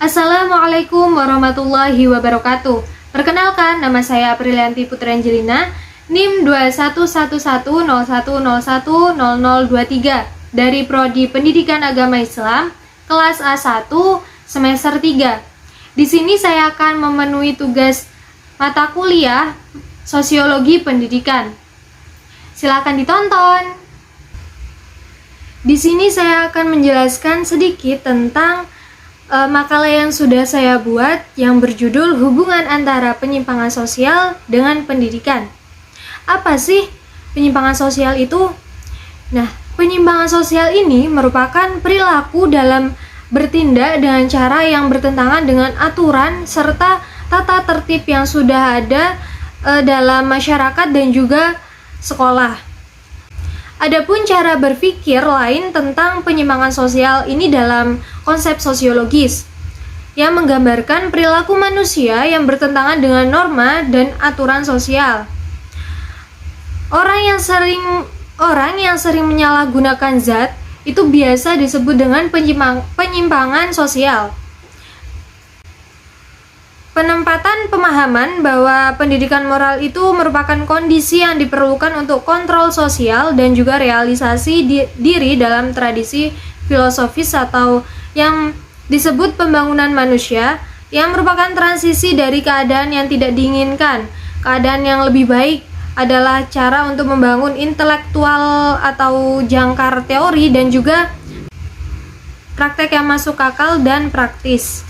Assalamualaikum warahmatullahi wabarakatuh. Perkenalkan, nama saya Aprilianti Putri Angelina, NIM 211101010023 dari Prodi Pendidikan Agama Islam, kelas A1, semester 3. Di sini saya akan memenuhi tugas mata kuliah Sosiologi Pendidikan. Silakan ditonton. Di sini saya akan menjelaskan sedikit tentang makalah yang sudah saya buat yang berjudul Hubungan Antara Penyimpangan Sosial dengan Pendidikan. Apa sih penyimpangan sosial itu? Nah, penyimpangan sosial ini merupakan perilaku dalam bertindak dengan cara yang bertentangan dengan aturan serta tata tertib yang sudah ada dalam masyarakat dan juga sekolah. Adapun cara berpikir lain tentang penyimpangan sosial ini dalam konsep sosiologis yang menggambarkan perilaku manusia yang bertentangan dengan norma dan aturan sosial. Orang yang sering menyalahgunakan zat itu biasa disebut dengan penyimpangan sosial. Penempatan pemahaman bahwa pendidikan moral itu merupakan kondisi yang diperlukan untuk kontrol sosial dan juga realisasi diri dalam tradisi filosofis atau yang disebut pembangunan manusia, yang merupakan transisi dari keadaan yang tidak diinginkan. Keadaan yang lebih baik adalah cara untuk membangun intelektual atau jangkar teori dan juga praktek yang masuk akal dan praktis.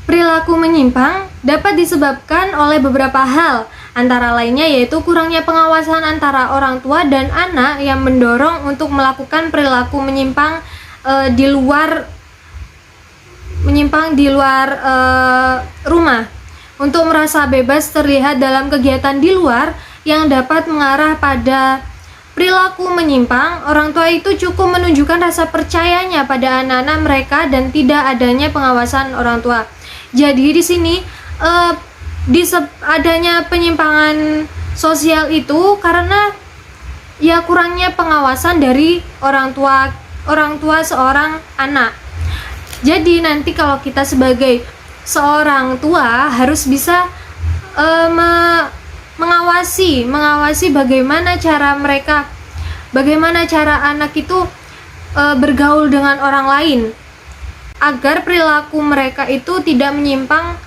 Perilaku menyimpang dapat disebabkan oleh beberapa hal, antara lainnya yaitu kurangnya pengawasan antara orang tua dan anak yang mendorong untuk melakukan perilaku menyimpang di luar rumah. Untuk merasa bebas terlihat dalam kegiatan di luar yang dapat mengarah pada perilaku menyimpang, orang tua itu cukup menunjukkan rasa percayanya pada anak-anak mereka dan tidak adanya pengawasan orang tua. Jadi di sini adanya penyimpangan sosial itu karena ya kurangnya pengawasan dari orang tua seorang anak. Jadi nanti kalau kita sebagai seorang tua harus bisa mengawasi bagaimana cara anak itu bergaul dengan orang lain, agar perilaku mereka itu tidak menyimpang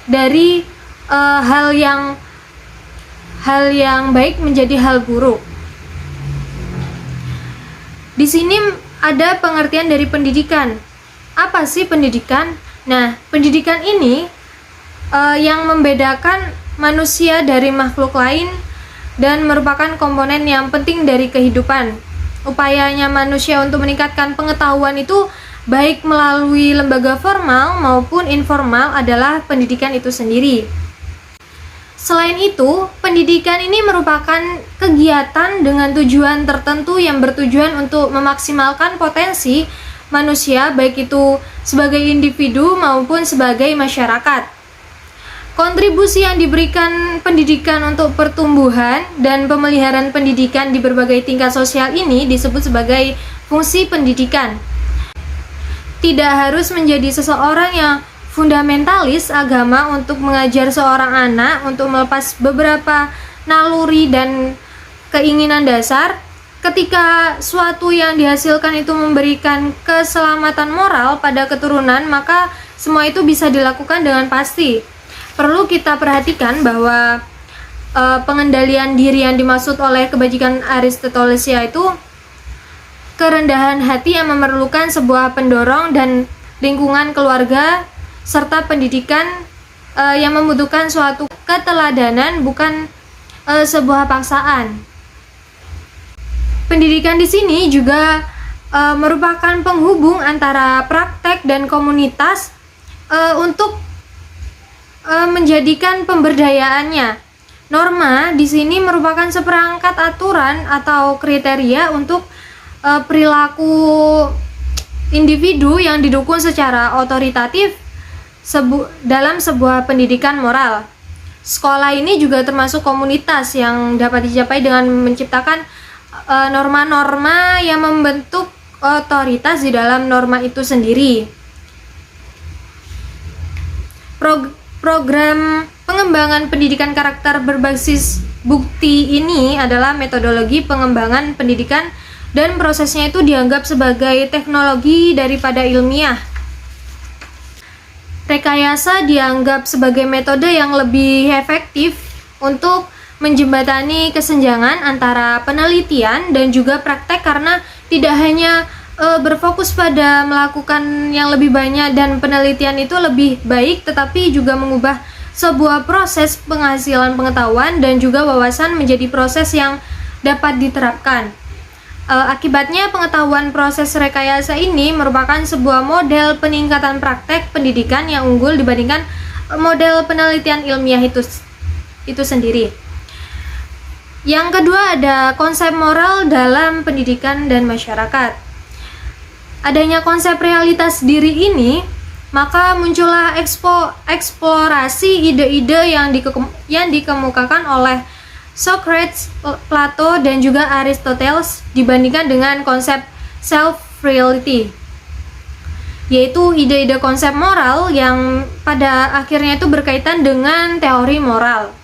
dari hal yang baik menjadi hal buruk. Di sini ada pengertian dari pendidikan. Apa sih pendidikan? Nah, pendidikan ini yang membedakan manusia dari makhluk lain dan merupakan komponen yang penting dari kehidupan. Upayanya manusia untuk meningkatkan pengetahuan itu baik melalui lembaga formal maupun informal adalah pendidikan itu sendiri. Selain itu, pendidikan ini merupakan kegiatan dengan tujuan tertentu yang bertujuan untuk memaksimalkan potensi manusia, baik itu sebagai individu maupun sebagai masyarakat. Kontribusi yang diberikan pendidikan untuk pertumbuhan dan pemeliharaan pendidikan di berbagai tingkat sosial ini disebut sebagai fungsi pendidikan. Tidak harus menjadi seseorang yang fundamentalis agama untuk mengajar seorang anak untuk melepas beberapa naluri dan keinginan dasar. Ketika suatu yang dihasilkan itu memberikan keselamatan moral pada keturunan, maka semua itu bisa dilakukan dengan pasti. Perlu kita perhatikan bahwa pengendalian diri yang dimaksud oleh kebajikan Aristoteles yaitu kerendahan hati yang memerlukan sebuah pendorong dan lingkungan keluarga serta pendidikan yang membutuhkan suatu keteladanan, bukan sebuah paksaan. Pendidikan di sini juga merupakan penghubung antara praktek dan komunitas untuk menjadikan pemberdayaannya. Norma di sini merupakan seperangkat aturan atau kriteria untuk perilaku individu yang didukung secara otoritatif dalam sebuah pendidikan moral. Sekolah ini juga termasuk komunitas yang dapat dicapai dengan menciptakan norma-norma yang membentuk otoritas di dalam norma itu sendiri. Program pengembangan pendidikan karakter berbasis bukti ini adalah metodologi pengembangan pendidikan dan prosesnya itu dianggap sebagai teknologi daripada ilmiah. Rekayasa dianggap sebagai metode yang lebih efektif untuk menjembatani kesenjangan antara penelitian dan juga praktek karena tidak hanya berfokus pada melakukan yang lebih banyak dan penelitian itu lebih baik, tetapi juga mengubah sebuah proses penghasilan pengetahuan dan juga wawasan menjadi proses yang dapat diterapkan. Akibatnya pengetahuan proses rekayasa ini merupakan sebuah model peningkatan praktek pendidikan yang unggul dibandingkan model penelitian ilmiah itu sendiri. Yang kedua ada konsep moral dalam pendidikan dan masyarakat. Adanya konsep realitas diri ini, maka muncullah eksplorasi ide-ide yang dikemukakan oleh Socrates, Plato, dan juga Aristoteles dibandingkan dengan konsep self-reality, yaitu ide-ide konsep moral yang pada akhirnya itu berkaitan dengan teori moral.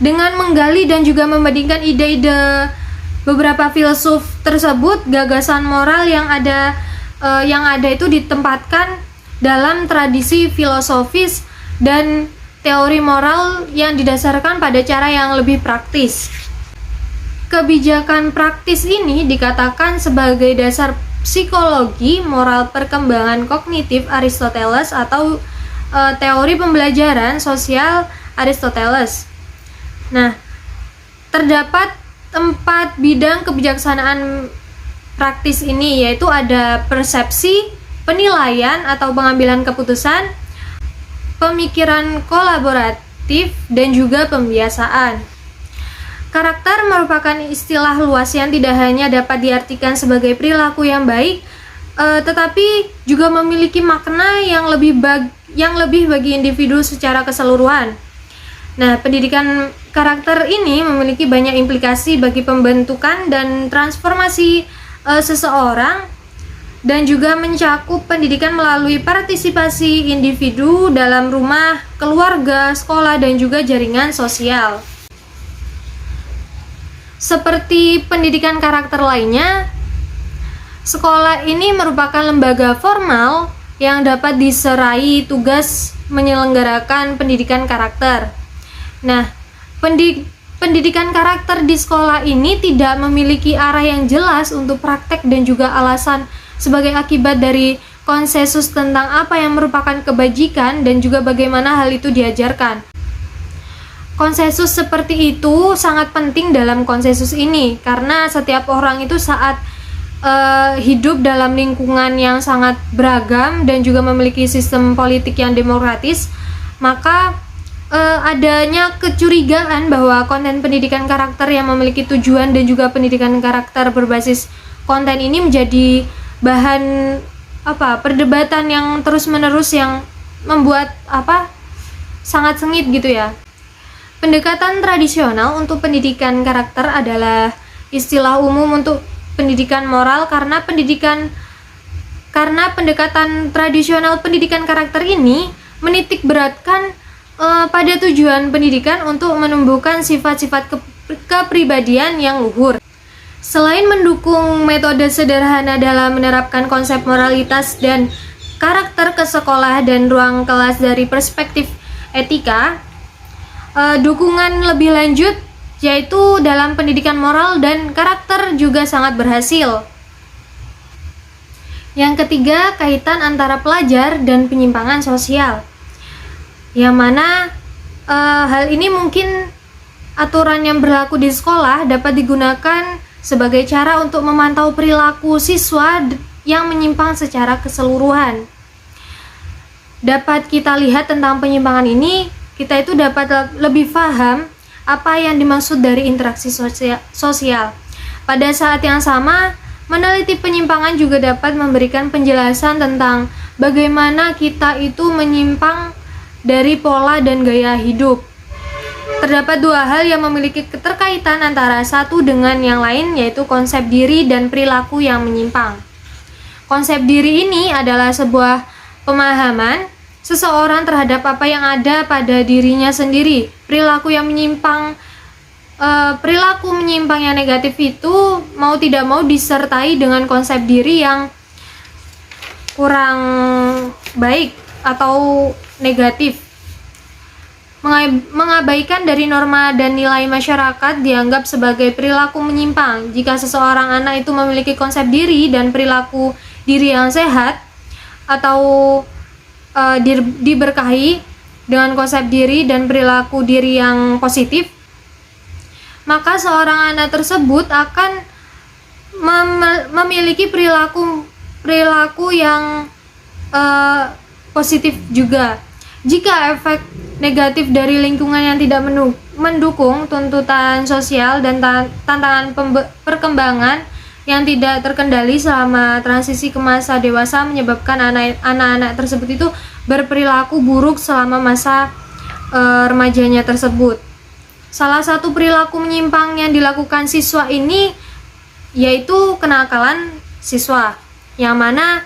Dengan menggali dan juga membandingkan ide-ide beberapa filsuf tersebut, gagasan moral yang ada itu ditempatkan dalam tradisi filosofis dan teori moral yang didasarkan pada cara yang lebih praktis. Kebijakan praktis ini dikatakan sebagai dasar psikologi moral perkembangan kognitif Aristoteles atau teori pembelajaran sosial Aristoteles. Nah, terdapat 4 bidang kebijaksanaan praktis ini, yaitu ada persepsi, penilaian atau pengambilan keputusan, pemikiran kolaboratif, dan juga pembiasaan. Karakter merupakan istilah luas yang tidak hanya dapat diartikan sebagai perilaku yang baik, tetapi juga memiliki makna yang lebih bagi individu secara keseluruhan. Nah, pendidikan karakter ini memiliki banyak implikasi bagi pembentukan dan transformasi seseorang dan juga mencakup pendidikan melalui partisipasi individu dalam rumah, keluarga, sekolah, dan juga jaringan sosial. Seperti pendidikan karakter lainnya, sekolah ini merupakan lembaga formal yang dapat diserai tugas menyelenggarakan pendidikan karakter. Nah, pendidikan karakter di sekolah ini tidak memiliki arah yang jelas untuk praktek dan juga alasan sebagai akibat dari konsensus tentang apa yang merupakan kebajikan dan juga bagaimana hal itu diajarkan. Konsensus seperti itu sangat penting dalam konsensus ini karena setiap orang itu saat hidup dalam lingkungan yang sangat beragam dan juga memiliki sistem politik yang demokratis, maka adanya kecurigaan bahwa konten pendidikan karakter yang memiliki tujuan dan juga pendidikan karakter berbasis konten ini menjadi bahan perdebatan yang terus-menerus yang membuat sangat sengit gitu ya. Pendekatan tradisional untuk pendidikan karakter adalah istilah umum untuk pendidikan moral karena pendekatan tradisional pendidikan karakter ini menitik beratkan pada tujuan pendidikan untuk menumbuhkan sifat-sifat kepribadian yang luhur. Selain mendukung metode sederhana dalam menerapkan konsep moralitas dan karakter ke sekolah dan ruang kelas dari perspektif etika, dukungan lebih lanjut yaitu dalam pendidikan moral dan karakter juga sangat berhasil. Yang ketiga, kaitan antara pelajar dan penyimpangan sosial. Yang mana hal ini mungkin aturan yang berlaku di sekolah dapat digunakan sebagai cara untuk memantau perilaku siswa yang menyimpang secara keseluruhan. Dapat kita lihat tentang penyimpangan ini, kita itu dapat lebih paham apa yang dimaksud dari interaksi sosial. Pada saat yang sama, meneliti penyimpangan juga dapat memberikan penjelasan tentang bagaimana kita itu menyimpang dari pola dan gaya hidup. Terdapat 2 hal yang memiliki keterkaitan antara satu dengan yang lain, yaitu konsep diri dan perilaku yang menyimpang. Konsep diri ini adalah sebuah pemahaman seseorang terhadap apa yang ada pada dirinya sendiri. Perilaku menyimpang yang negatif itu mau tidak mau disertai dengan konsep diri yang kurang baik atau negatif. Mengabaikan dari norma dan nilai masyarakat dianggap sebagai perilaku menyimpang. Jika seseorang anak itu memiliki konsep diri dan perilaku diri yang sehat atau diberkahi dengan konsep diri dan perilaku diri yang positif, maka seorang anak tersebut akan memiliki perilaku yang positif juga. Jika efek negatif dari lingkungan yang tidak mendukung tuntutan sosial dan tantangan perkembangan yang tidak terkendali selama transisi ke masa dewasa menyebabkan anak-anak tersebut itu berperilaku buruk selama masa remajanya tersebut. Salah satu perilaku menyimpang yang dilakukan siswa ini yaitu kenakalan siswa, yang mana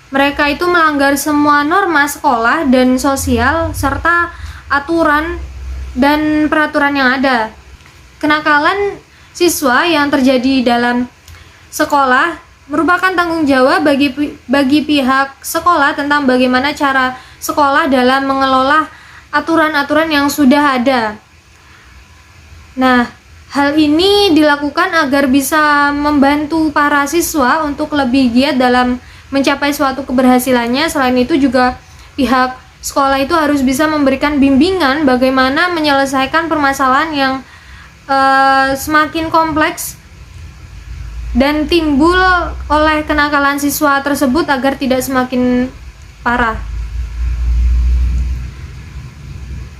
mereka itu melanggar semua norma sekolah dan sosial serta aturan dan peraturan yang ada. Kenakalan siswa yang terjadi dalam sekolah merupakan tanggung jawab bagi pihak sekolah tentang bagaimana cara sekolah dalam mengelola aturan-aturan yang sudah ada. Nah, hal ini dilakukan agar bisa membantu para siswa untuk lebih giat dalam mencapai suatu keberhasilannya. Selain itu juga pihak sekolah itu harus bisa memberikan bimbingan bagaimana menyelesaikan permasalahan yang semakin kompleks dan timbul oleh kenakalan siswa tersebut agar tidak semakin parah.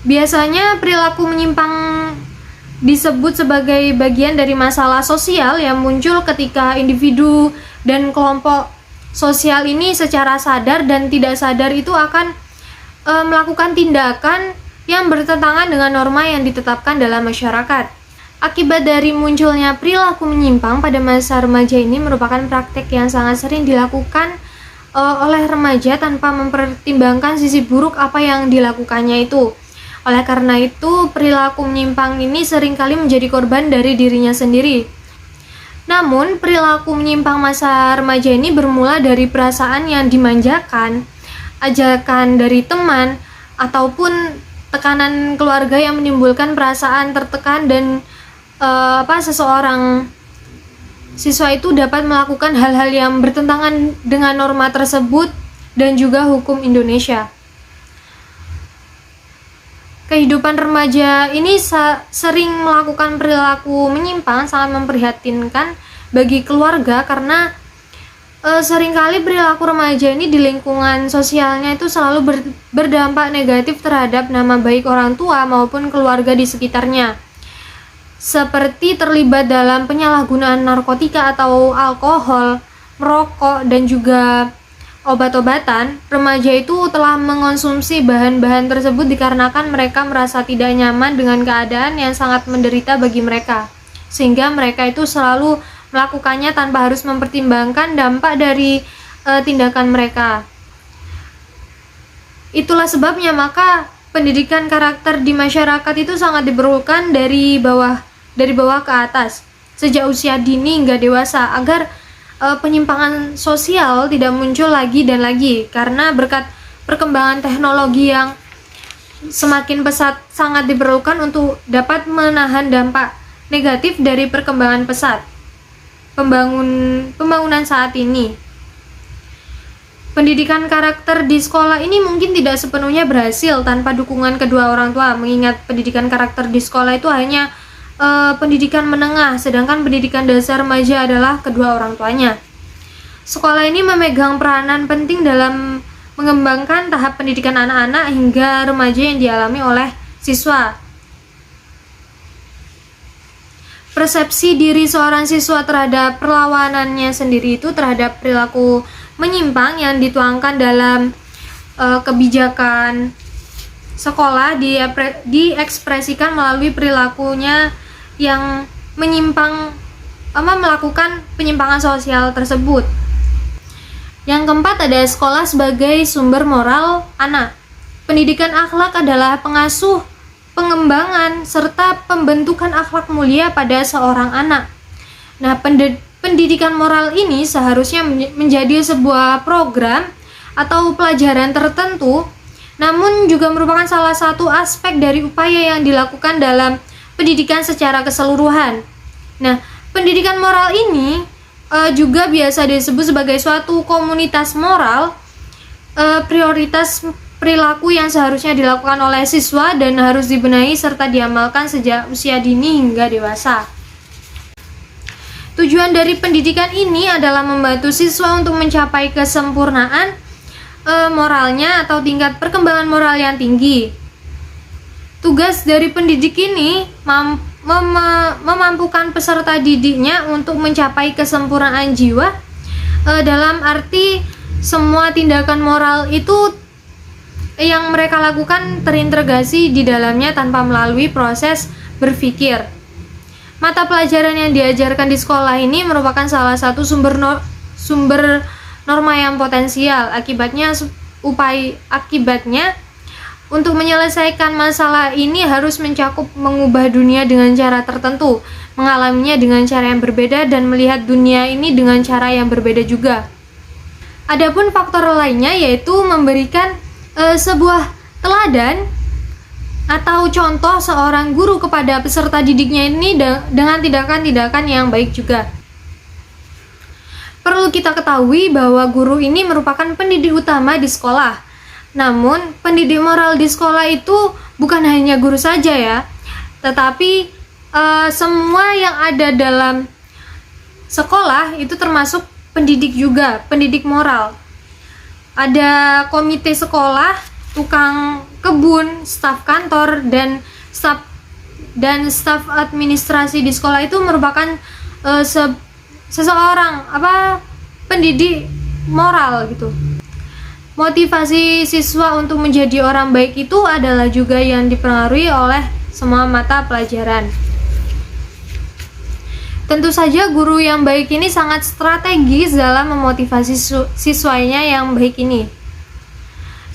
Biasanya perilaku menyimpang disebut sebagai bagian dari masalah sosial yang muncul ketika individu dan kelompok sosial ini secara sadar dan tidak sadar itu akan melakukan tindakan yang bertentangan dengan norma yang ditetapkan dalam masyarakat. Akibat dari munculnya perilaku menyimpang pada masa remaja ini merupakan praktek yang sangat sering dilakukan oleh remaja tanpa mempertimbangkan sisi buruk apa yang dilakukannya itu. Oleh karena itu, perilaku menyimpang ini seringkali menjadi korban dari dirinya sendiri. Namun, perilaku menyimpang masa remaja ini bermula dari perasaan yang dimanjakan, ajakan dari teman, ataupun tekanan keluarga yang menimbulkan perasaan tertekan dan seseorang siswa itu dapat melakukan hal-hal yang bertentangan dengan norma tersebut dan juga hukum Indonesia. Kehidupan remaja ini sering melakukan perilaku menyimpang sangat memprihatinkan bagi keluarga karena seringkali perilaku remaja ini di lingkungan sosialnya itu selalu berdampak negatif terhadap nama baik orang tua maupun keluarga di sekitarnya. Seperti terlibat dalam penyalahgunaan narkotika atau alkohol, merokok, dan juga obat-obatan. Remaja itu telah mengonsumsi bahan-bahan tersebut dikarenakan mereka merasa tidak nyaman dengan keadaan yang sangat menderita bagi mereka, sehingga mereka itu selalu melakukannya tanpa harus mempertimbangkan dampak dari tindakan mereka. Itulah sebabnya maka pendidikan karakter di masyarakat itu sangat diperlukan dari bawah ke atas, sejak usia dini hingga dewasa, agar penyimpangan sosial tidak muncul lagi dan lagi, karena berkat perkembangan teknologi yang semakin pesat sangat diperlukan untuk dapat menahan dampak negatif dari perkembangan pesat pembangunan saat ini. Pendidikan karakter di sekolah ini mungkin tidak sepenuhnya berhasil tanpa dukungan kedua orang tua, mengingat pendidikan karakter di sekolah itu hanya pendidikan menengah, sedangkan pendidikan dasar remaja adalah kedua orang tuanya. Sekolah ini memegang peranan penting dalam mengembangkan tahap pendidikan anak-anak hingga remaja yang dialami oleh siswa. Persepsi diri seorang siswa terhadap perlawanannya sendiri itu terhadap perilaku menyimpang yang dituangkan dalam kebijakan sekolah diekspresikan melalui perilakunya yang menyimpang melakukan penyimpangan sosial tersebut. Yang keempat ada sekolah sebagai sumber moral anak. Pendidikan akhlak adalah pengasuh, pengembangan, serta pembentukan akhlak mulia pada seorang anak. Nah, pendidikan moral ini seharusnya menjadi sebuah program atau pelajaran tertentu, namun juga merupakan salah satu aspek dari upaya yang dilakukan dalam pendidikan secara keseluruhan. Nah, pendidikan moral ini juga biasa disebut sebagai suatu komunitas moral, prioritas perilaku yang seharusnya dilakukan oleh siswa dan harus dibenahi serta diamalkan sejak usia dini hingga dewasa. Tujuan dari pendidikan ini adalah membantu siswa untuk mencapai kesempurnaan moralnya atau tingkat perkembangan moral yang tinggi. Tugas dari pendidik ini memampukan peserta didiknya untuk mencapai kesempurnaan jiwa, dalam arti semua tindakan moral itu yang mereka lakukan terintegrasi di dalamnya tanpa melalui proses berpikir. Mata pelajaran yang diajarkan di sekolah ini merupakan salah satu sumber norma yang potensial. Akibatnya untuk menyelesaikan masalah ini harus mencakup mengubah dunia dengan cara tertentu, mengalaminya dengan cara yang berbeda, dan melihat dunia ini dengan cara yang berbeda juga. Adapun faktor lainnya yaitu memberikan sebuah teladan atau contoh seorang guru kepada peserta didiknya ini dengan tindakan-tindakan yang baik juga. Perlu kita ketahui bahwa guru ini merupakan pendidik utama di sekolah. Namun, pendidik moral di sekolah itu bukan hanya guru saja ya, tetapi semua yang ada dalam sekolah itu termasuk pendidik juga, pendidik moral. Ada komite sekolah, tukang kebun, staf kantor, dan staf administrasi di sekolah itu merupakan seseorang pendidik moral gitu. Motivasi siswa untuk menjadi orang baik itu adalah juga yang dipengaruhi oleh semua mata pelajaran. Tentu saja guru yang baik ini sangat strategis dalam memotivasi siswanya yang baik ini.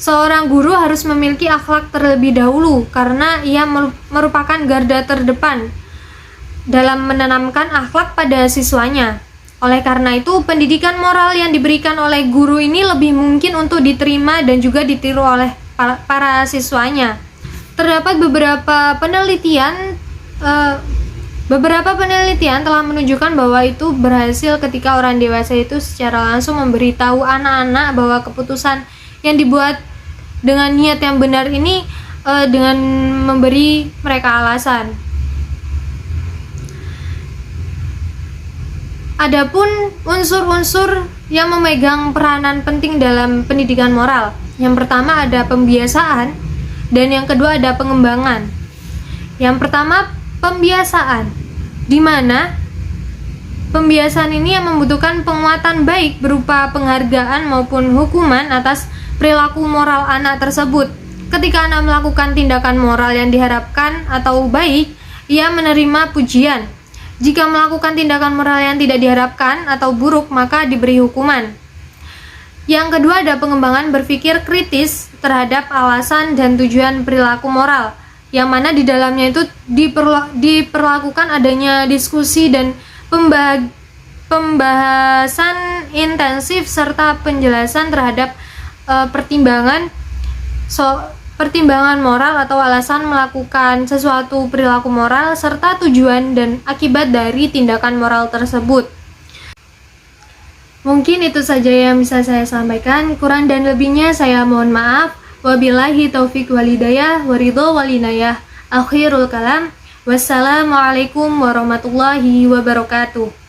Seorang guru harus memiliki akhlak terlebih dahulu karena ia merupakan garda terdepan dalam menanamkan akhlak pada siswanya. Oleh karena itu, pendidikan moral yang diberikan oleh guru ini lebih mungkin untuk diterima dan juga ditiru oleh para siswanya. Terdapat beberapa penelitian telah menunjukkan bahwa itu berhasil ketika orang dewasa itu secara langsung memberitahu anak-anak bahwa keputusan yang dibuat dengan niat yang benar ini dengan memberi mereka alasan. Adapun unsur-unsur yang memegang peranan penting dalam pendidikan moral. Yang pertama ada pembiasaan dan yang kedua ada pengembangan. Yang pertama pembiasaan, di mana pembiasaan ini yang membutuhkan penguatan baik berupa penghargaan maupun hukuman atas perilaku moral anak tersebut. Ketika anak melakukan tindakan moral yang diharapkan atau baik, ia menerima pujian. Jika melakukan tindakan moral yang tidak diharapkan atau buruk, maka diberi hukuman. Yang kedua ada pengembangan berpikir kritis terhadap alasan dan tujuan perilaku moral, yang mana di dalamnya itu diperlakukan adanya diskusi dan pembahasan intensif serta penjelasan terhadap pertimbangan moral atau alasan melakukan sesuatu perilaku moral serta tujuan dan akibat dari tindakan moral tersebut. Mungkin itu saja yang bisa saya sampaikan. Kurang dan lebihnya saya mohon maaf. Wabillahi taufiq walhidayah waridho walinayah. Akhirul kalam. Wassalamualaikum warahmatullahi wabarakatuh.